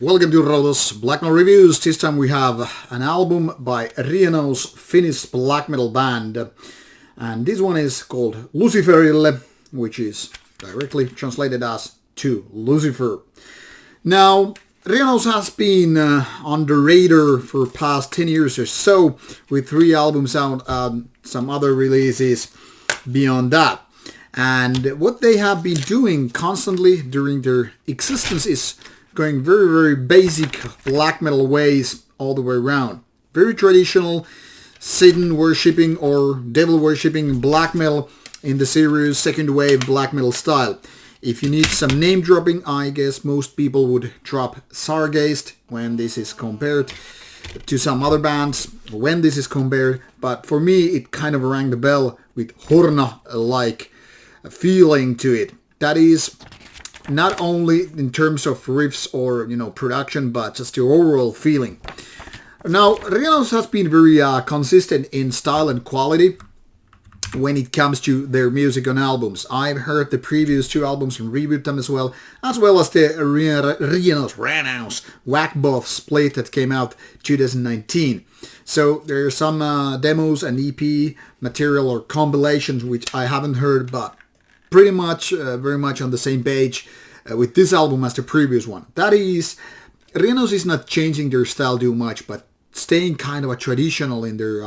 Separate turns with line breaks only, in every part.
Welcome to Rauta's Black Metal Reviews. This time we have an album by Rienaus, Finnish black metal band. And this one is called Luciferille, which is directly translated as To Lucifer. Now, Rienaus has been on the radar for past 10 years or so, with 3 albums out and some other releases beyond that. And what they have been doing constantly during their existence is going very, very basic black metal ways all the way around. Very traditional Satan worshipping or devil worshipping black metal in the serious second wave black metal style. If you need some name dropping, I guess most people would drop Sargeist when this is compared to some other bands, when this is compared. But for me, it kind of rang the bell with Horna-like feeling to it. That is not only in terms of riffs or production, but just the overall feeling. Now, Rienaus has been very consistent in style and quality when it comes to their music on albums. I've heard the previous 2 albums and reviewed them as well as the Rienaus Whack-Both split that came out 2019. So there are some demos and EP material or compilations which I haven't heard, but pretty much, very much on the same page with this album as the previous one. That is, Rienaus is not changing their style too much, but staying kind of a traditional in their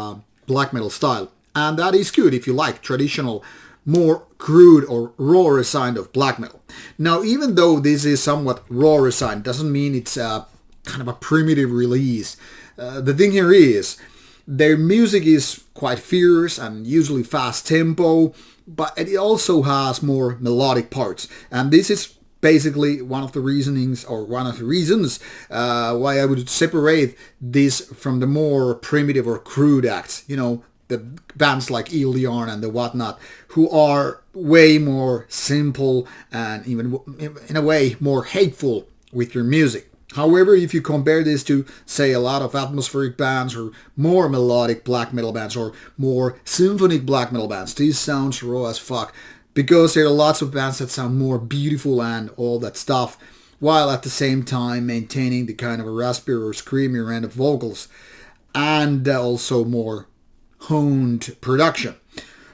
black metal style. And that is good if you like traditional, more crude or raw resigned of black metal. Now, even though this is somewhat raw resigned, doesn't mean it's kind of a primitive release. The thing here is, their music is quite fierce and usually fast tempo, but it also has more melodic parts. And this is basically one of the reasons why I would separate this from the more primitive or crude acts. The bands like Ilion and the whatnot, who are way more simple and even in a way more hateful with your music. However, if you compare this to, say, a lot of atmospheric bands or more melodic black metal bands or more symphonic black metal bands, this sounds raw as fuck, because there are lots of bands that sound more beautiful and all that stuff, while at the same time maintaining the kind of a raspier or screamier end of vocals and also more honed production.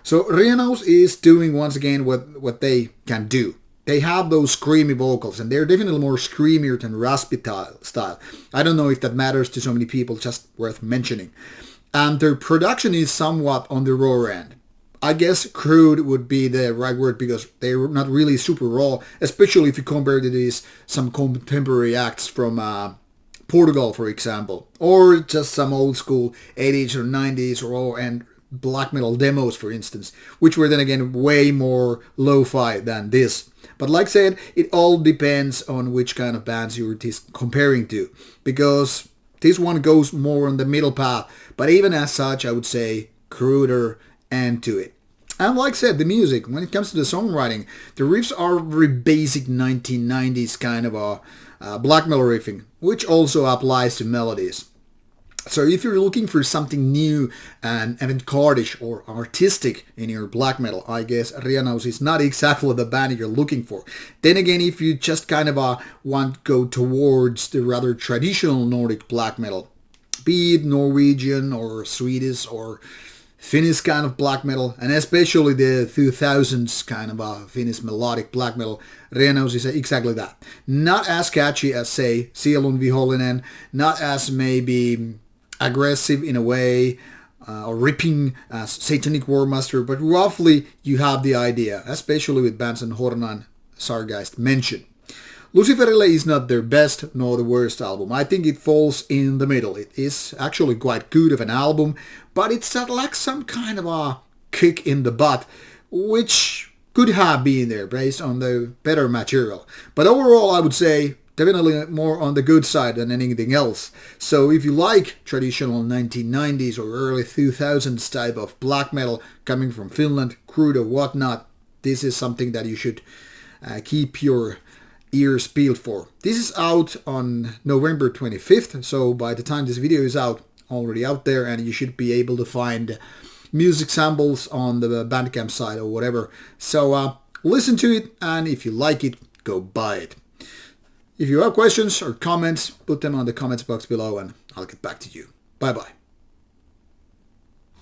So Rienaus is doing once again what they can do. They have those screamy vocals, and they're definitely more screamier than raspy style. I don't know if that matters to so many people, just worth mentioning. And their production is somewhat on the raw end. I guess crude would be the right word, because they're not really super raw, especially if you compare to these some contemporary acts from Portugal, for example, or just some old school 80s or 90s raw and black metal demos, for instance, which were then again way more lo-fi than this. But like I said, it all depends on which kind of bands you're comparing to, because this one goes more on the middle path, but even as such, I would say cruder end to it. And like I said, the music, when it comes to the songwriting, the riffs are very basic 1990s kind of a black metal riffing, which also applies to melodies. So if you're looking for something new and avant-garde-ish or artistic in your black metal, I guess Rienaus is not exactly the band you're looking for. Then again, if you just kind of want to go towards the rather traditional Nordic black metal, be it Norwegian or Swedish or Finnish kind of black metal, and especially the 2000s kind of Finnish melodic black metal, Rienaus is exactly that. Not as catchy as, say, Sielun Vihollinen, not as maybe aggressive in a way, or ripping as Satanic Warmaster, but roughly you have the idea, especially with bands and Horna and Sargeist mentioned. Luciferille is not their best nor the worst album. I think it falls in the middle. It is actually quite good of an album, but it's lacks some kind of a kick in the butt, which could have been there based on the better material. But overall, I would say definitely more on the good side than anything else. So if you like traditional 1990s or early 2000s type of black metal coming from Finland, crude or whatnot, this is something that you should keep your ears peeled for. This is out on November 25th, so by the time this video is out, already out there, and you should be able to find music samples on the Bandcamp site or whatever. So listen to it, and if you like it, go buy it. If you have questions or comments, put them on the comments box below and I'll get back to you. Bye bye.